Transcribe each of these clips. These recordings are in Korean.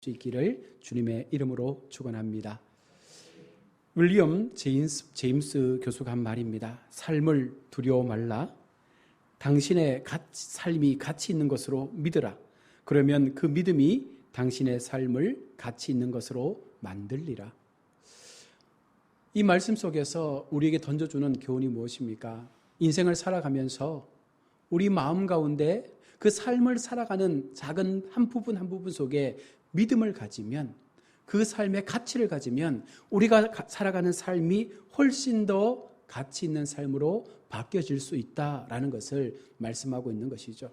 수 있기를 주님의 이름으로 축원합니다. 윌리엄 제임스 교수가 한 말입니다. 삶을 두려워 말라. 당신의 삶이 가치 있는 것으로 믿으라. 그러면 그 믿음이 당신의 삶을 가치 있는 것으로 만들리라. 이 말씀 속에서 우리에게 던져주는 교훈이 무엇입니까? 인생을 살아가면서 우리 마음 가운데 그 삶을 살아가는 작은 한 부분 한 부분 속에 믿음을 가지면, 그 삶의 가치를 가지면 우리가 살아가는 삶이 훨씬 더 가치 있는 삶으로 바뀌어질 수 있다라는 것을 말씀하고 있는 것이죠.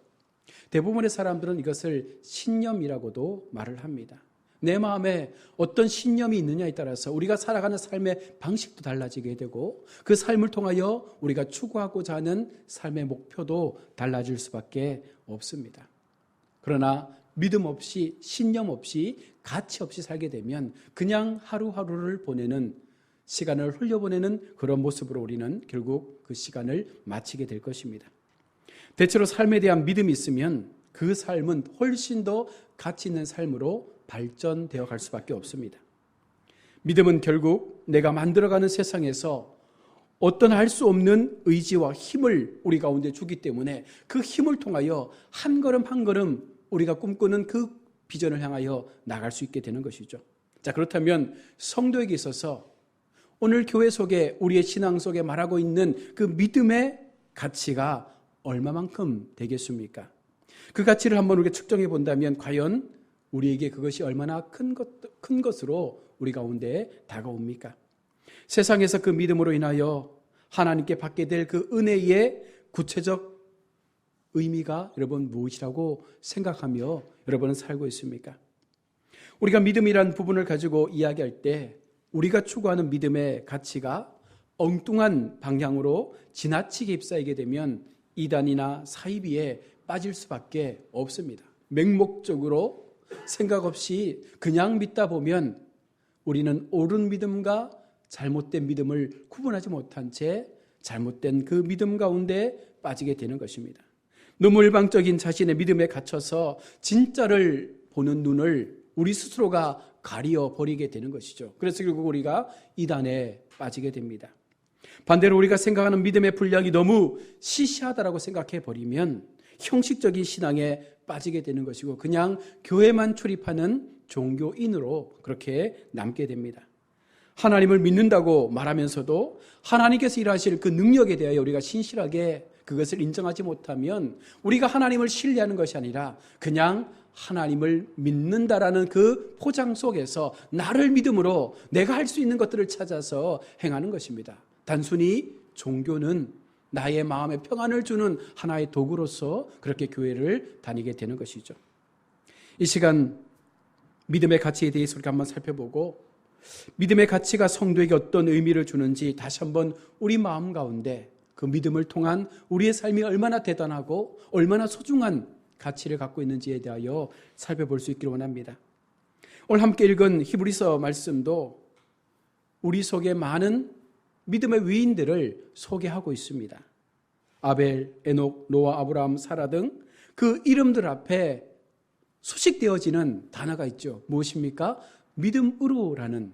대부분의 사람들은 이것을 신념이라고도 말을 합니다. 내 마음에 어떤 신념이 있느냐에 따라서 우리가 살아가는 삶의 방식도 달라지게 되고, 그 삶을 통하여 우리가 추구하고자 하는 삶의 목표도 달라질 수밖에 없습니다. 그러나 믿음 없이, 신념 없이, 가치 없이 살게 되면 그냥 하루하루를 보내는, 시간을 흘려보내는 그런 모습으로 우리는 결국 그 시간을 마치게 될 것입니다. 대체로 삶에 대한 믿음이 있으면 그 삶은 훨씬 더 가치 있는 삶으로 발전되어 갈 수밖에 없습니다. 믿음은 결국 내가 만들어가는 세상에서 어떤 할 수 없는 의지와 힘을 우리 가운데 주기 때문에 그 힘을 통하여 한 걸음 한 걸음 우리가 꿈꾸는 그 비전을 향하여 나갈 수 있게 되는 것이죠. 자, 그렇다면 성도에게 있어서 오늘 교회 속에, 우리의 신앙 속에 말하고 있는 그 믿음의 가치가 얼마만큼 되겠습니까? 그 가치를 한번 우리가 측정해 본다면 과연 우리에게 그것이 얼마나 큰 것으로 우리 가운데 다가옵니까? 세상에서 그 믿음으로 인하여 하나님께 받게 될 그 은혜의 구체적 의미가 여러분 무엇이라고 생각하며 여러분은 살고 있습니까? 우리가 믿음이란 부분을 가지고 이야기할 때 우리가 추구하는 믿음의 가치가 엉뚱한 방향으로 지나치게 휩싸이게 되면 이단이나 사이비에 빠질 수밖에 없습니다. 맹목적으로 생각 없이 그냥 믿다 보면 우리는 옳은 믿음과 잘못된 믿음을 구분하지 못한 채 잘못된 그 믿음 가운데 빠지게 되는 것입니다. 너무 일방적인 자신의 믿음에 갇혀서 진짜를 보는 눈을 우리 스스로가 가리어 버리게 되는 것이죠. 그래서 결국 우리가 이단에 빠지게 됩니다. 반대로 우리가 생각하는 믿음의 분량이 너무 시시하다라고 생각해 버리면 형식적인 신앙에 빠지게 되는 것이고 그냥 교회만 출입하는 종교인으로 그렇게 남게 됩니다. 하나님을 믿는다고 말하면서도 하나님께서 일하실 그 능력에 대하여 우리가 신실하게 그것을 인정하지 못하면 우리가 하나님을 신뢰하는 것이 아니라 그냥 하나님을 믿는다라는 그 포장 속에서 나를 믿음으로 내가 할 수 있는 것들을 찾아서 행하는 것입니다. 단순히 종교는 나의 마음에 평안을 주는 하나의 도구로서 그렇게 교회를 다니게 되는 것이죠. 이 시간 믿음의 가치에 대해서 우리가 한번 살펴보고 믿음의 가치가 성도에게 어떤 의미를 주는지 다시 한번 우리 마음 가운데 그 믿음을 통한 우리의 삶이 얼마나 대단하고 얼마나 소중한 가치를 갖고 있는지에 대하여 살펴볼 수 있기를 원합니다. 오늘 함께 읽은 히브리서 말씀도 우리 속에 많은 믿음의 위인들을 소개하고 있습니다. 아벨, 에녹, 노아, 아브라함, 사라 등 그 이름들 앞에 수식되어지는 단어가 있죠. 무엇입니까? 믿음으로라는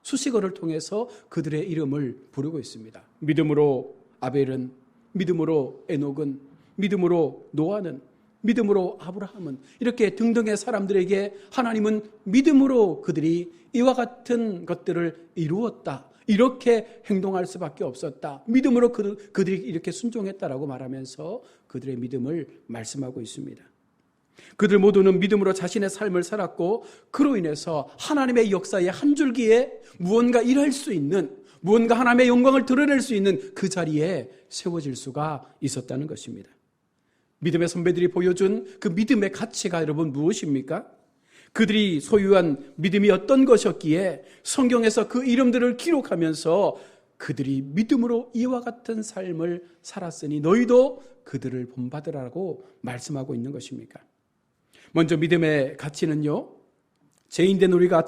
수식어를 통해서 그들의 이름을 부르고 있습니다. 믿음으로 아벨은, 믿음으로 에녹은, 믿음으로 노아는, 믿음으로 아브라함은, 이렇게 등등의 사람들에게 하나님은 믿음으로 그들이 이와 같은 것들을 이루었다, 이렇게 행동할 수밖에 없었다, 믿음으로 그들이 이렇게 순종했다라고 말하면서 그들의 믿음을 말씀하고 있습니다. 그들 모두는 믿음으로 자신의 삶을 살았고 그로 인해서 하나님의 역사의 한 줄기에 무언가 일할 수 있는, 무언가 하나님의 영광을 드러낼 수 있는 그 자리에 세워질 수가 있었다는 것입니다. 믿음의 선배들이 보여준 그 믿음의 가치가 여러분 무엇입니까? 그들이 소유한 믿음이 어떤 것이었기에 성경에서 그 이름들을 기록하면서 그들이 믿음으로 이와 같은 삶을 살았으니 너희도 그들을 본받으라고 말씀하고 있는 것입니까? 먼저 믿음의 가치는요, 죄인된 우리가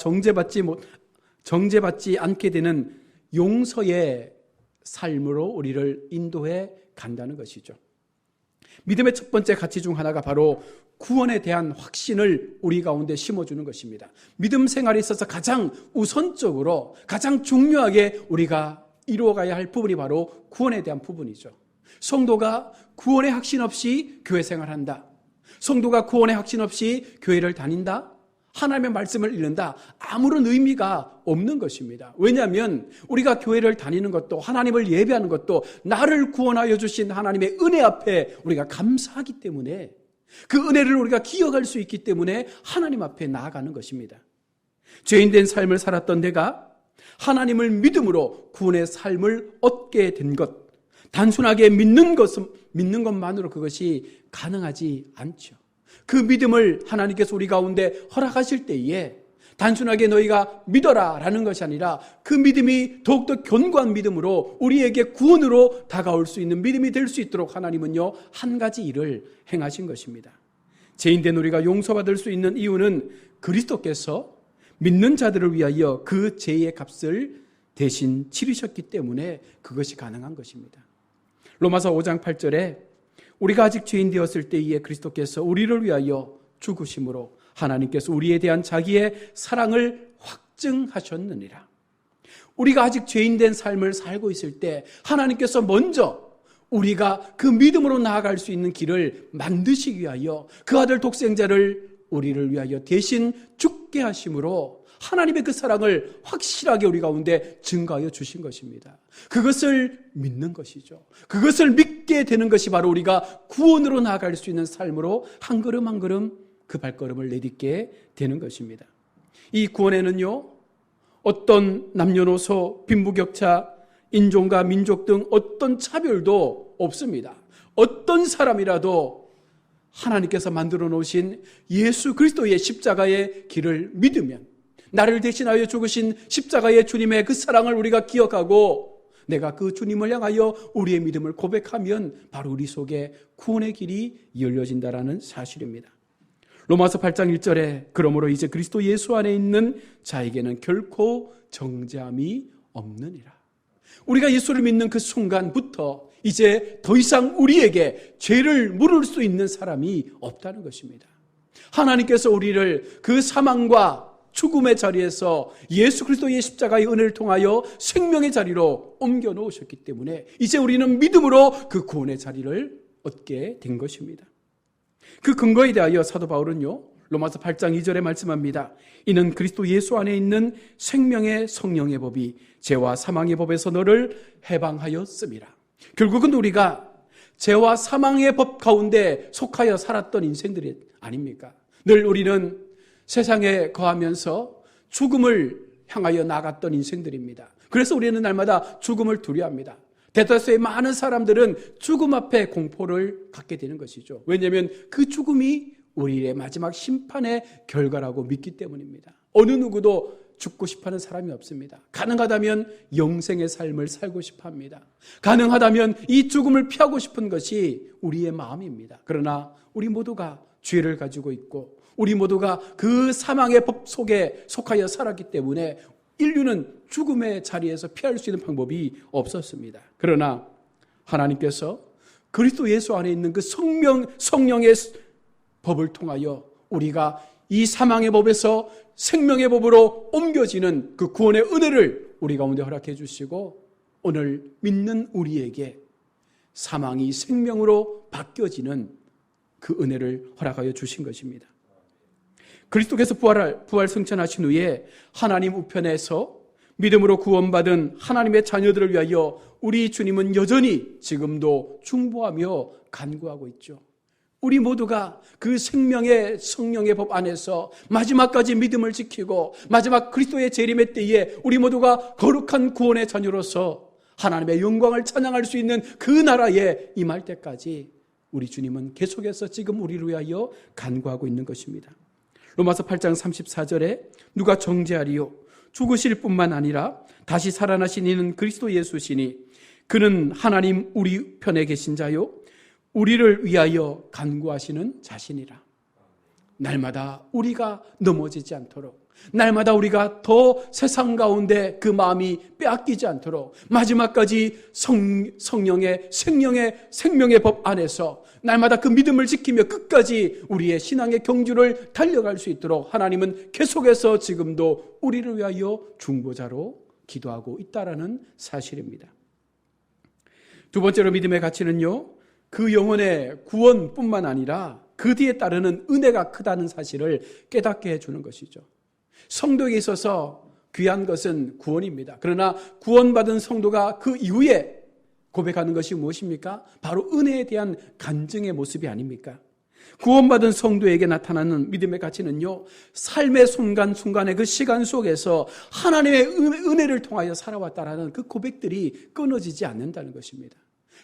정죄받지 않게 되는 용서의 삶으로 우리를 인도해 간다는 것이죠. 믿음의 첫 번째 가치 중 하나가 바로 구원에 대한 확신을 우리 가운데 심어주는 것입니다. 믿음 생활에 있어서 가장 우선적으로 가장 중요하게 우리가 이루어가야 할 부분이 바로 구원에 대한 부분이죠. 성도가 구원의 확신 없이 교회 생활한다. 성도가 구원의 확신 없이 교회를 다닌다. 하나님의 말씀을 읽는다. 아무런 의미가 없는 것입니다. 왜냐하면 우리가 교회를 다니는 것도 하나님을 예배하는 것도 나를 구원하여 주신 하나님의 은혜 앞에 우리가 감사하기 때문에 그 은혜를 우리가 기억할 수 있기 때문에 하나님 앞에 나아가는 것입니다. 죄인된 삶을 살았던 내가 하나님을 믿음으로 구원의 삶을 얻게 된 것, 단순하게 믿는 것만으로 그것이 가능하지 않죠. 그 믿음을 하나님께서 우리 가운데 허락하실 때에 단순하게 너희가 믿어라 라는 것이 아니라 그 믿음이 더욱더 견고한 믿음으로 우리에게 구원으로 다가올 수 있는 믿음이 될 수 있도록 하나님은요, 한 가지 일을 행하신 것입니다. 죄인된 우리가 용서받을 수 있는 이유는 그리스도께서 믿는 자들을 위하여 그 죄의 값을 대신 치르셨기 때문에 그것이 가능한 것입니다. 로마서 5장 8절에 우리가 아직 죄인 되었을 때에 그리스도께서 우리를 위하여 죽으심으로 하나님께서 우리에 대한 자기의 사랑을 확증하셨느니라. 우리가 아직 죄인된 삶을 살고 있을 때 하나님께서 먼저 우리가 그 믿음으로 나아갈 수 있는 길을 만드시기 위하여 그 아들 독생자를 우리를 위하여 대신 죽게 하심으로 하나님의 그 사랑을 확실하게 우리 가운데 증거하여 주신 것입니다. 그것을 믿는 것이죠. 그것을 믿게 되는 것이 바로 우리가 구원으로 나아갈 수 있는 삶으로 한 걸음 한 걸음 그 발걸음을 내딛게 되는 것입니다. 이 구원에는요, 어떤 남녀노소, 빈부격차, 인종과 민족 등 어떤 차별도 없습니다. 어떤 사람이라도 하나님께서 만들어 놓으신 예수 그리스도의 십자가의 길을 믿으면, 나를 대신하여 죽으신 십자가의 주님의 그 사랑을 우리가 기억하고 내가 그 주님을 향하여 우리의 믿음을 고백하면 바로 우리 속에 구원의 길이 열려진다라는 사실입니다. 로마서 8장 1절에 그러므로 이제 그리스도 예수 안에 있는 자에게는 결코 정죄함이 없느니라. 우리가 예수를 믿는 그 순간부터 이제 더 이상 우리에게 죄를 물을 수 있는 사람이 없다는 것입니다. 하나님께서 우리를 그 사망과 죽음의 자리에서 예수 그리스도의 십자가의 은혜를 통하여 생명의 자리로 옮겨 놓으셨기 때문에 이제 우리는 믿음으로 그 구원의 자리를 얻게 된 것입니다. 그 근거에 대하여 사도 바울은요, 로마서 8장 2절에 말씀합니다. 이는 그리스도 예수 안에 있는 생명의 성령의 법이 죄와 사망의 법에서 너를 해방하였음이라. 결국은 우리가 죄와 사망의 법 가운데 속하여 살았던 인생들이 아닙니까? 늘 우리는 세상에 거하면서 죽음을 향하여 나갔던 인생들입니다. 그래서 우리는 날마다 죽음을 두려워합니다. 대다수의 많은 사람들은 죽음 앞에 공포를 갖게 되는 것이죠. 왜냐하면 그 죽음이 우리의 마지막 심판의 결과라고 믿기 때문입니다. 어느 누구도 죽고 싶어하는 사람이 없습니다. 가능하다면 영생의 삶을 살고 싶어합니다. 가능하다면 이 죽음을 피하고 싶은 것이 우리의 마음입니다. 그러나 우리 모두가 죄를 가지고 있고 우리 모두가 그 사망의 법 속에 속하여 살았기 때문에 인류는 죽음의 자리에서 피할 수 있는 방법이 없었습니다. 그러나 하나님께서 그리스도 예수 안에 있는 그 성령의 법을 통하여 우리가 이 사망의 법에서 생명의 법으로 옮겨지는 그 구원의 은혜를 우리 가운데 허락해 주시고 오늘 믿는 우리에게 사망이 생명으로 바뀌어지는 그 은혜를 허락하여 주신 것입니다. 그리스도께서 부활 승천하신 후에 하나님 우편에서 믿음으로 구원받은 하나님의 자녀들을 위하여 우리 주님은 여전히 지금도 중보하며 간구하고 있죠. 우리 모두가 그 생명의 성령의 법 안에서 마지막까지 믿음을 지키고 마지막 그리스도의 재림의 때에 우리 모두가 거룩한 구원의 자녀로서 하나님의 영광을 찬양할 수 있는 그 나라에 임할 때까지 우리 주님은 계속해서 지금 우리를 위하여 간구하고 있는 것입니다. 로마서 8장 34절에 누가 정죄하리요? 죽으실 뿐만 아니라 다시 살아나신 이는 그리스도 예수시니 그는 하나님 우리 편에 계신 자요 우리를 위하여 간구하시는 자신이라. 날마다 우리가 넘어지지 않도록 날마다 우리가 더 세상 가운데 그 마음이 빼앗기지 않도록 마지막까지 성령의 생명의 법 안에서 날마다 그 믿음을 지키며 끝까지 우리의 신앙의 경주를 달려갈 수 있도록 하나님은 계속해서 지금도 우리를 위하여 중보자로 기도하고 있다라는 사실입니다. 두 번째로 믿음의 가치는요, 그 영혼의 구원뿐만 아니라 그 뒤에 따르는 은혜가 크다는 사실을 깨닫게 해주는 것이죠. 성도에게 있어서 귀한 것은 구원입니다. 그러나 구원받은 성도가 그 이후에 고백하는 것이 무엇입니까? 바로 은혜에 대한 간증의 모습이 아닙니까? 구원받은 성도에게 나타나는 믿음의 가치는요, 삶의 순간순간의 그 시간 속에서 하나님의 은혜를 통하여 살아왔다라는 그 고백들이 끊어지지 않는다는 것입니다.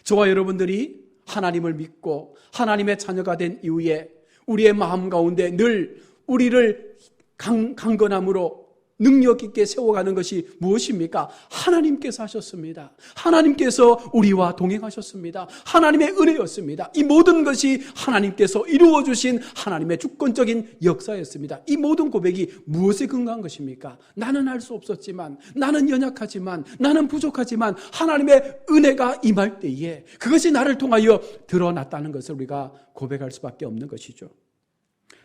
저와 여러분들이 하나님을 믿고 하나님의 자녀가 된 이후에 우리의 마음 가운데 늘 우리를 강건함으로 능력 있게 세워가는 것이 무엇입니까? 하나님께서 하셨습니다. 하나님께서 우리와 동행하셨습니다. 하나님의 은혜였습니다. 이 모든 것이 하나님께서 이루어주신 하나님의 주권적인 역사였습니다. 이 모든 고백이 무엇에 근거한 것입니까? 나는 할 수 없었지만, 나는 연약하지만, 나는 부족하지만 하나님의 은혜가 임할 때에 그것이 나를 통하여 드러났다는 것을 우리가 고백할 수밖에 없는 것이죠.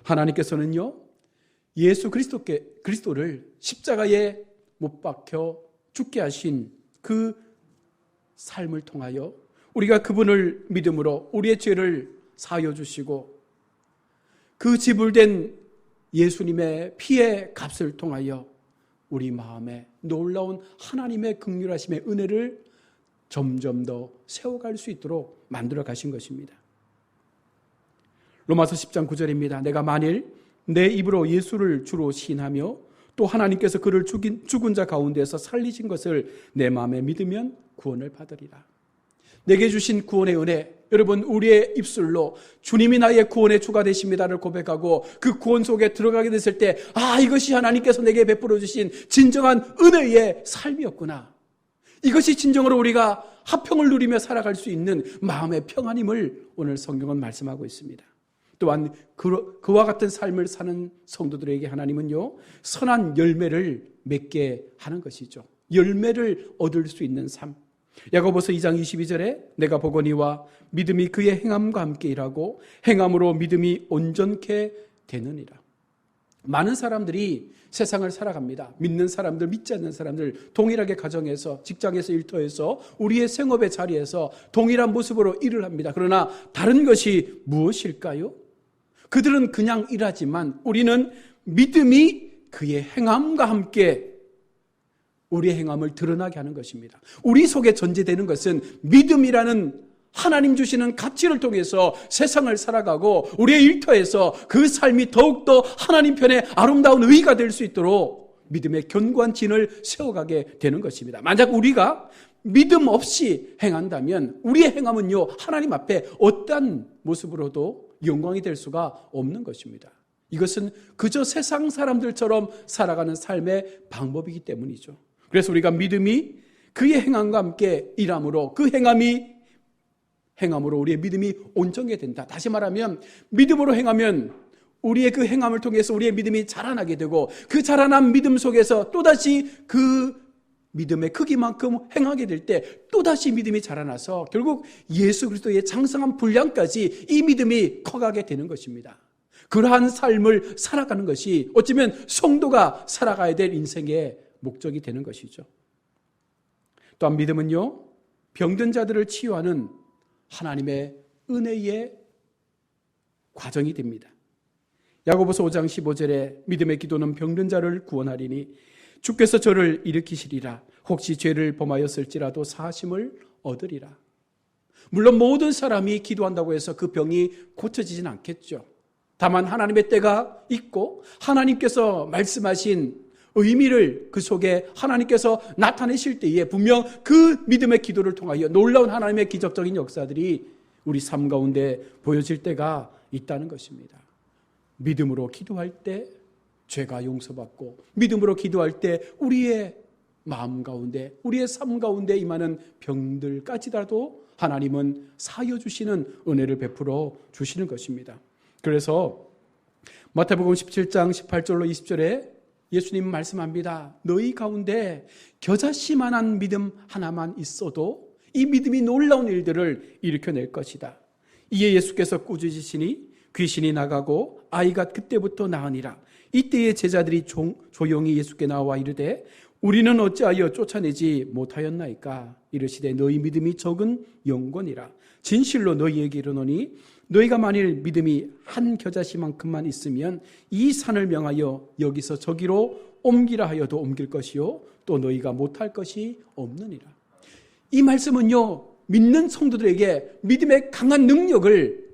하나님께서는요, 예수 그리스도를 십자가에 못 박혀 죽게 하신 그 삶을 통하여 우리가 그분을 믿음으로 우리의 죄를 사하여 주시고 그 지불된 예수님의 피의 값을 통하여 우리 마음에 놀라운 하나님의 긍휼하심의 은혜를 점점 더 세워갈 수 있도록 만들어 가신 것입니다. 로마서 10장 9절입니다. 내가 만일 내 입으로 예수를 주로 시인하며 또 하나님께서 그를 죽은 자 가운데서 살리신 것을 내 마음에 믿으면 구원을 받으리라. 내게 주신 구원의 은혜, 여러분 우리의 입술로 주님이 나의 구원의 주가 되십니다를 고백하고 그 구원 속에 들어가게 됐을 때 이것이 하나님께서 내게 베풀어 주신 진정한 은혜의 삶이었구나. 이것이 진정으로 우리가 화평을 누리며 살아갈 수 있는 마음의 평안임을 오늘 성경은 말씀하고 있습니다. 또한 그와 같은 삶을 사는 성도들에게 하나님은요, 선한 열매를 맺게 하는 것이죠. 열매를 얻을 수 있는 삶. 야고보서 2장 22절에 내가 보거니와 믿음이 그의 행함과 함께 일하고 행함으로 믿음이 온전케 되느니라. 많은 사람들이 세상을 살아갑니다. 믿는 사람들, 믿지 않는 사람들 동일하게 가정에서, 직장에서, 일터에서, 우리의 생업의 자리에서 동일한 모습으로 일을 합니다. 그러나 다른 것이 무엇일까요? 그들은 그냥 일하지만 우리는 믿음이 그의 행함과 함께 우리의 행함을 드러나게 하는 것입니다. 우리 속에 전제되는 것은 믿음이라는 하나님 주시는 가치를 통해서 세상을 살아가고 우리의 일터에서 그 삶이 더욱더 하나님 편에 아름다운 의가 될 수 있도록 믿음의 견고한 진을 세워가게 되는 것입니다. 만약 우리가 믿음 없이 행한다면 우리의 행함은요, 하나님 앞에 어떠한 모습으로도 영광이 될 수가 없는 것입니다. 이것은 그저 세상 사람들처럼 살아가는 삶의 방법이기 때문이죠. 그래서 우리가 믿음이 그의 행함과 함께 일함으로 그 행함으로 우리의 믿음이 온전하게 된다. 다시 말하면 믿음으로 행하면 우리의 그 행함을 통해서 우리의 믿음이 자라나게 되고 그 자라난 믿음 속에서 또다시 그 믿음의 크기만큼 행하게 될 때 또다시 믿음이 자라나서 결국 예수 그리스도의 장성한 분량까지 이 믿음이 커가게 되는 것입니다. 그러한 삶을 살아가는 것이 어쩌면 성도가 살아가야 될 인생의 목적이 되는 것이죠. 또한 믿음은요, 병든 자들을 치유하는 하나님의 은혜의 과정이 됩니다. 야고보서 5장 15절에 믿음의 기도는 병든 자를 구원하리니 주께서 저를 일으키시리라. 혹시 죄를 범하였을지라도 사하심을 얻으리라. 물론 모든 사람이 기도한다고 해서 그 병이 고쳐지진 않겠죠. 다만 하나님의 때가 있고 하나님께서 말씀하신 의미를 그 속에 하나님께서 나타내실 때에 분명 그 믿음의 기도를 통하여 놀라운 하나님의 기적적인 역사들이 우리 삶 가운데 보여질 때가 있다는 것입니다. 믿음으로 기도할 때 죄가 용서받고 믿음으로 기도할 때 우리의 마음 가운데 우리의 삶 가운데 임하는 병들까지라도 하나님은 사하여 주시는 은혜를 베풀어 주시는 것입니다. 그래서 마태복음 17장 18절로 20절에 예수님 말씀합니다. 너희 가운데 겨자씨만한 믿음 하나만 있어도 이 믿음이 놀라운 일들을 일으켜낼 것이다. 이에 예수께서 꾸짖으시니 귀신이 나가고 아이가 그때부터 나으니라. 이때의 제자들이 조용히 예수께 나와 이르되 우리는 어찌하여 쫓아내지 못하였나이까? 이르시되 너희 믿음이 적은 영권이라. 진실로 너희에게 이르노니 너희가 만일 믿음이 한 겨자씨만큼만 있으면 이 산을 명하여 여기서 저기로 옮기라 하여도 옮길 것이요 또 너희가 못할 것이 없느니라. 이 말씀은요, 믿는 성도들에게 믿음의 강한 능력을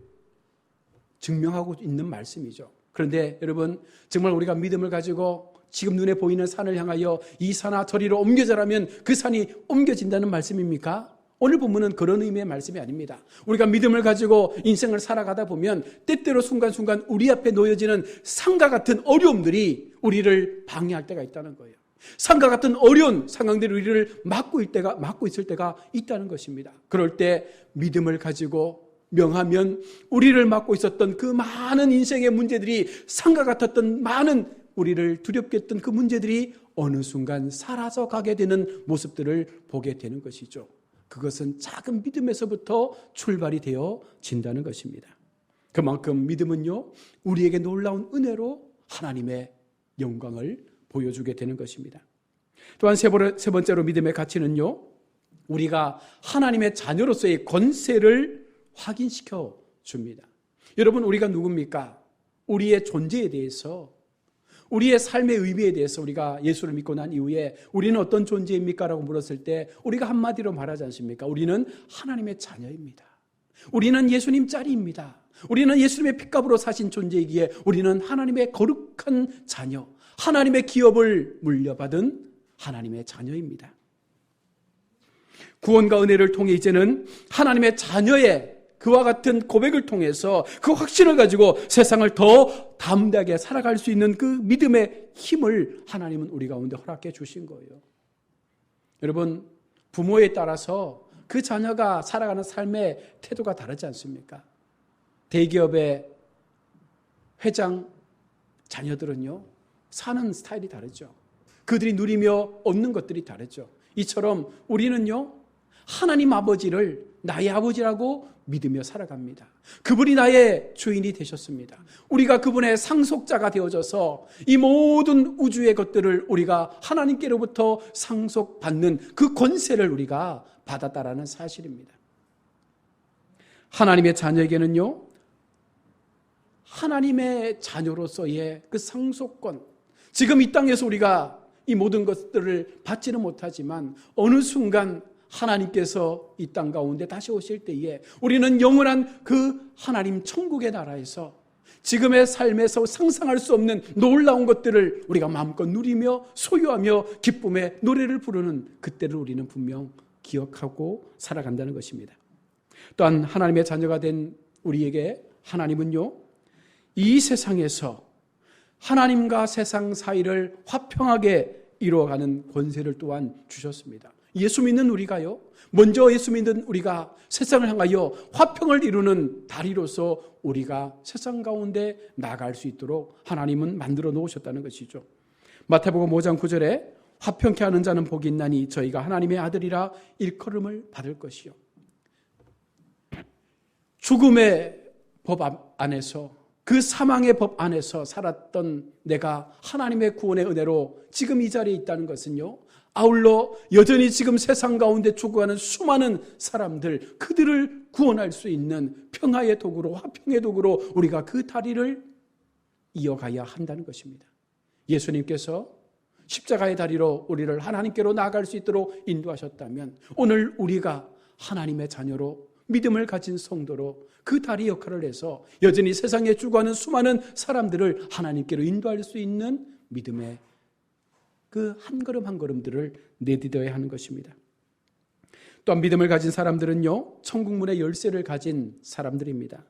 증명하고 있는 말씀이죠. 그런데 여러분, 정말 우리가 믿음을 가지고 지금 눈에 보이는 산을 향하여 이 산아 저리로 옮겨져라면 그 산이 옮겨진다는 말씀입니까? 오늘 본문은 그런 의미의 말씀이 아닙니다. 우리가 믿음을 가지고 인생을 살아가다 보면 때때로 순간순간 우리 앞에 놓여지는 산과 같은 어려움들이 우리를 방해할 때가 있다는 거예요. 산과 같은 어려운 상황들이 우리를 막고 있을 때가 있다는 것입니다. 그럴 때 믿음을 가지고 명하면 우리를 막고 있었던 그 많은 인생의 문제들이, 산과 같았던 많은 우리를 두렵게 했던 그 문제들이 어느 순간 사라져 가게 되는 모습들을 보게 되는 것이죠. 그것은 작은 믿음에서부터 출발이 되어진다는 것입니다. 그만큼 믿음은요, 우리에게 놀라운 은혜로 하나님의 영광을 보여주게 되는 것입니다. 또한 세 번째로 믿음의 가치는요, 우리가 하나님의 자녀로서의 권세를 확인시켜 줍니다. 여러분, 우리가 누굽니까? 우리의 존재에 대해서, 우리의 삶의 의미에 대해서 우리가 예수를 믿고 난 이후에 우리는 어떤 존재입니까? 라고 물었을 때 우리가 한마디로 말하지 않습니까? 우리는 하나님의 자녀입니다. 우리는 예수님 짤입니다. 우리는 예수님의 핏값으로 사신 존재이기에 우리는 하나님의 거룩한 자녀, 하나님의 기업을 물려받은 하나님의 자녀입니다. 구원과 은혜를 통해 이제는 하나님의 자녀의 그와 같은 고백을 통해서 그 확신을 가지고 세상을 더 담대하게 살아갈 수 있는 그 믿음의 힘을 하나님은 우리 가운데 허락해 주신 거예요. 여러분, 부모에 따라서 그 자녀가 살아가는 삶의 태도가 다르지 않습니까? 대기업의 회장 자녀들은요, 사는 스타일이 다르죠. 그들이 누리며 얻는 것들이 다르죠. 이처럼 우리는요, 하나님 아버지를 나의 아버지라고 믿으며 살아갑니다. 그분이 나의 주인이 되셨습니다. 우리가 그분의 상속자가 되어져서 이 모든 우주의 것들을 우리가 하나님께로부터 상속받는 그 권세를 우리가 받았다라는 사실입니다. 하나님의 자녀에게는요, 하나님의 자녀로서의 그 상속권, 지금 이 땅에서 우리가 이 모든 것들을 받지는 못하지만 어느 순간 하나님께서 이 땅 가운데 다시 오실 때에 우리는 영원한 그 하나님 천국의 나라에서 지금의 삶에서 상상할 수 없는 놀라운 것들을 우리가 마음껏 누리며 소유하며 기쁨의 노래를 부르는 그때를 우리는 분명 기억하고 살아간다는 것입니다. 또한 하나님의 자녀가 된 우리에게 하나님은요, 이 세상에서 하나님과 세상 사이를 화평하게 이루어가는 권세를 또한 주셨습니다. 예수 믿는 우리가요, 먼저 예수 믿는 우리가 세상을 향하여 화평을 이루는 다리로서 우리가 세상 가운데 나아갈 수 있도록 하나님은 만들어 놓으셨다는 것이죠. 마태복음 5장 9절에 화평케 하는 자는 복이 있나니 저희가 하나님의 아들이라 일컬음을 받을 것이요. 죽음의 법 안에서, 그 사망의 법 안에서 살았던 내가 하나님의 구원의 은혜로 지금 이 자리에 있다는 것은요, 아울러 여전히 지금 세상 가운데 죽어가는 수많은 사람들, 그들을 구원할 수 있는 평화의 도구로, 화평의 도구로 우리가 그 다리를 이어가야 한다는 것입니다. 예수님께서 십자가의 다리로 우리를 하나님께로 나아갈 수 있도록 인도하셨다면 오늘 우리가 하나님의 자녀로, 믿음을 가진 성도로 그 다리 역할을 해서 여전히 세상에 죽어가는 수많은 사람들을 하나님께로 인도할 수 있는 믿음의 그 한 걸음 한 걸음들을 내딛어야 하는 것입니다. 또한 믿음을 가진 사람들은요, 천국문의 열쇠를 가진 사람들입니다.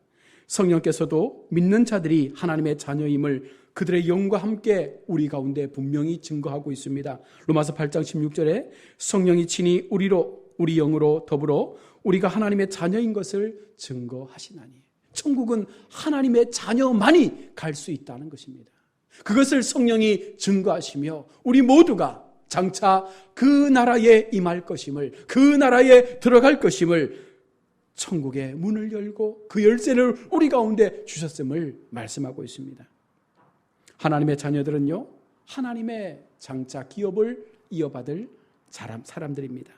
성령께서도 믿는 자들이 하나님의 자녀임을 그들의 영과 함께 우리 가운데 분명히 증거하고 있습니다. 로마서 8장 16절에 성령이 친히 우리 영으로 더불어 우리가 하나님의 자녀인 것을 증거하시나니. 천국은 하나님의 자녀만이 갈 수 있다는 것입니다. 그것을 성령이 증거하시며 우리 모두가 장차 그 나라에 임할 것임을, 그 나라에 들어갈 것임을 천국의 문을 열고 그 열쇠를 우리 가운데 주셨음을 말씀하고 있습니다. 하나님의 자녀들은요, 하나님의 장차 기업을 이어받을 사람들입니다.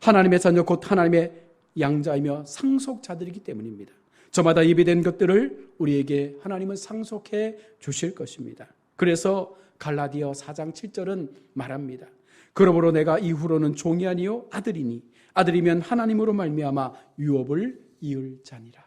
하나님의 자녀 곧 하나님의 양자이며 상속자들이기 때문입니다. 저마다 예비된 것들을 우리에게 하나님은 상속해 주실 것입니다. 그래서 갈라디아 4장 7절은 말합니다. 그러므로 내가 이후로는 종이 아니요 아들이니 아들이면 하나님으로 말미암아 유업을 이을 자니라.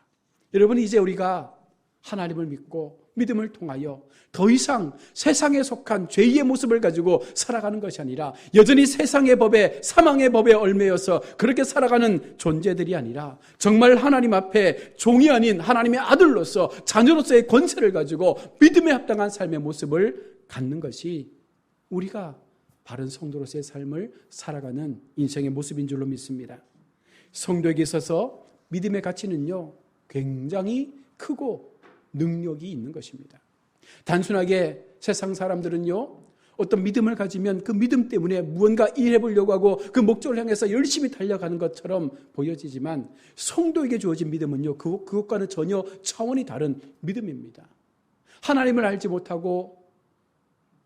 여러분, 이제 우리가 하나님을 믿고 믿음을 통하여 더 이상 세상에 속한 죄의 모습을 가지고 살아가는 것이 아니라 여전히 세상의 법에, 사망의 법에 얽매여서 그렇게 살아가는 존재들이 아니라 정말 하나님 앞에 종이 아닌 하나님의 아들로서, 자녀로서의 권세를 가지고 믿음에 합당한 삶의 모습을 갖는 것이 우리가 바른 성도로서의 삶을 살아가는 인생의 모습인 줄로 믿습니다. 성도에게 있어서 믿음의 가치는요, 굉장히 크고 능력이 있는 것입니다. 단순하게 세상 사람들은요, 어떤 믿음을 가지면 그 믿음 때문에 무언가 일해보려고 하고 그 목적을 향해서 열심히 달려가는 것처럼 보여지지만 성도에게 주어진 믿음은요, 그것과는 전혀 차원이 다른 믿음입니다. 하나님을 알지 못하고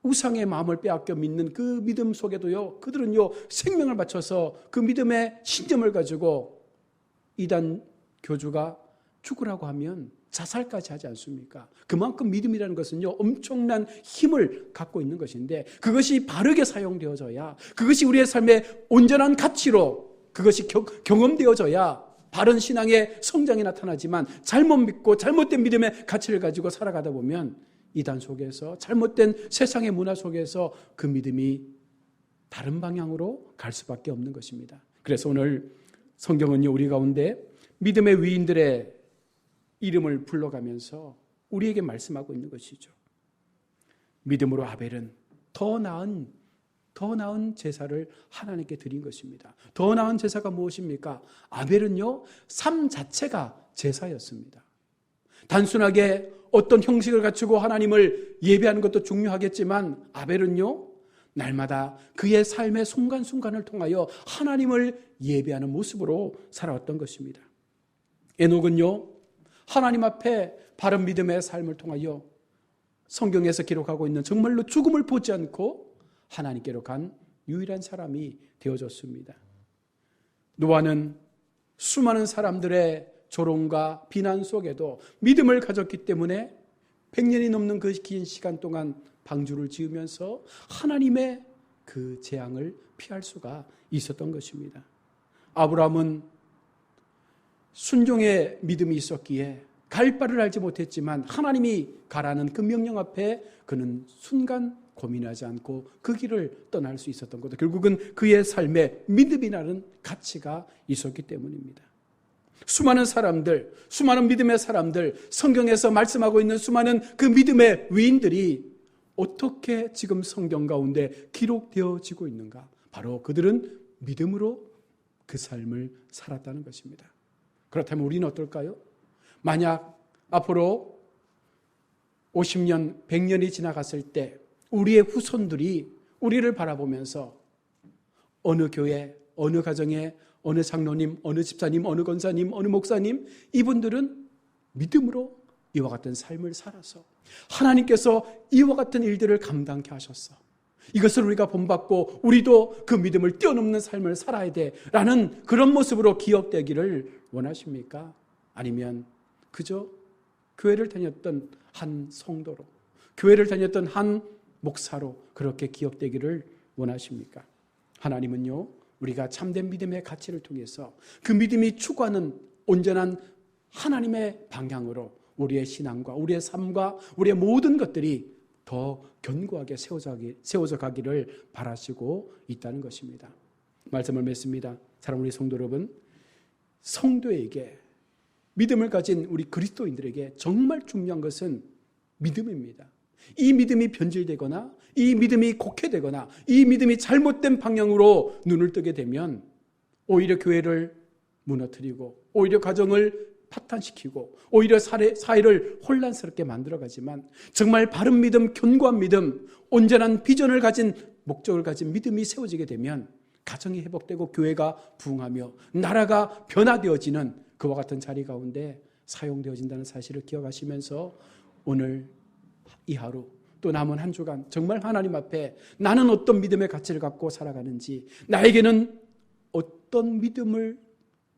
우상의 마음을 빼앗겨 믿는 그 믿음 속에도요, 그들은요, 생명을 바쳐서 그 믿음의 신념을 가지고 이단 교주가 죽으라고 하면 자살까지 하지 않습니까? 그만큼 믿음이라는 것은요, 엄청난 힘을 갖고 있는 것인데 그것이 바르게 사용되어져야, 그것이 우리의 삶의 온전한 가치로 그것이 경험되어져야 바른 신앙의 성장이 나타나지만 잘못 믿고 잘못된 믿음의 가치를 가지고 살아가다 보면 이단 속에서, 잘못된 세상의 문화 속에서 그 믿음이 다른 방향으로 갈 수밖에 없는 것입니다. 그래서 오늘 성경은요, 우리 가운데 믿음의 위인들의 이름을 불러가면서 우리에게 말씀하고 있는 것이죠. 믿음으로 아벨은 더 나은 제사를 하나님께 드린 것입니다. 더 나은 제사가 무엇입니까? 아벨은요, 삶 자체가 제사였습니다. 단순하게 어떤 형식을 갖추고 하나님을 예배하는 것도 중요하겠지만 아벨은요, 날마다 그의 삶의 순간순간을 통하여 하나님을 예배하는 모습으로 살아왔던 것입니다. 에녹은요, 하나님 앞에 바른 믿음의 삶을 통하여 성경에서 기록하고 있는 정말로 죽음을 보지 않고 하나님께로 간 유일한 사람이 되어졌습니다. 노아는 수많은 사람들의 조롱과 비난 속에도 믿음을 가졌기 때문에 100년이 넘는 그 긴 시간 동안 방주를 지으면서 하나님의 그 재앙을 피할 수가 있었던 것입니다. 아브라함은 순종의 믿음이 있었기에 갈 바를 알지 못했지만 하나님이 가라는 그 명령 앞에 그는 순간 고민하지 않고 그 길을 떠날 수 있었던 것도 결국은 그의 삶에 믿음이라는 가치가 있었기 때문입니다. 수많은 사람들, 수많은 믿음의 사람들, 성경에서 말씀하고 있는 수많은 그 믿음의 위인들이 어떻게 지금 성경 가운데 기록되어지고 있는가? 바로 그들은 믿음으로 그 삶을 살았다는 것입니다. 그렇다면 우리는 어떨까요? 만약 앞으로 50년, 100년이 지나갔을 때 우리의 후손들이 우리를 바라보면서 어느 교회, 어느 가정에 어느 장로님, 어느 집사님, 어느 권사님, 어느 목사님, 이분들은 믿음으로 이와 같은 삶을 살아서 하나님께서 이와 같은 일들을 감당케 하셨어. 이것을 우리가 본받고 우리도 그 믿음을 뛰어넘는 삶을 살아야 돼라는 그런 모습으로 기억되기를 원하십니까? 아니면 그저 교회를 다녔던 한 성도로, 교회를 다녔던 한 목사로 그렇게 기억되기를 원하십니까? 하나님은요, 우리가 참된 믿음의 가치를 통해서 그 믿음이 추구하는 온전한 하나님의 방향으로 우리의 신앙과 우리의 삶과 우리의 모든 것들이 더 견고하게 세워져 가기를 바라시고 있다는 것입니다. 말씀을 맺습니다. 사랑하는 우리 성도 여러분, 성도에게, 믿음을 가진 우리 그리스도인들에게 정말 중요한 것은 믿음입니다. 이 믿음이 변질되거나 이 믿음이 곡해되거나 이 믿음이 잘못된 방향으로 눈을 뜨게 되면 오히려 교회를 무너뜨리고 오히려 가정을 파탄시키고 오히려 사회를 혼란스럽게 만들어가지만 정말 바른 믿음, 견고한 믿음, 온전한 비전을 가진 목적을 가진 믿음이 세워지게 되면 가정이 회복되고 교회가 부흥하며 나라가 변화되어지는 그와 같은 자리 가운데 사용되어진다는 사실을 기억하시면서 오늘 이 하루 또 남은 한 주간 정말 하나님 앞에 나는 어떤 믿음의 가치를 갖고 살아가는지, 나에게는 어떤 믿음을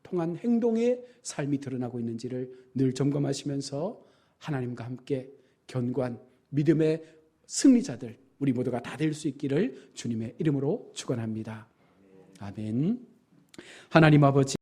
통한 행동의 삶이 드러나고 있는지를 늘 점검하시면서 하나님과 함께 견고한 믿음의 승리자들 우리 모두가 다 될 수 있기를 주님의 이름으로 축원합니다. 아멘. 하나님 아버지,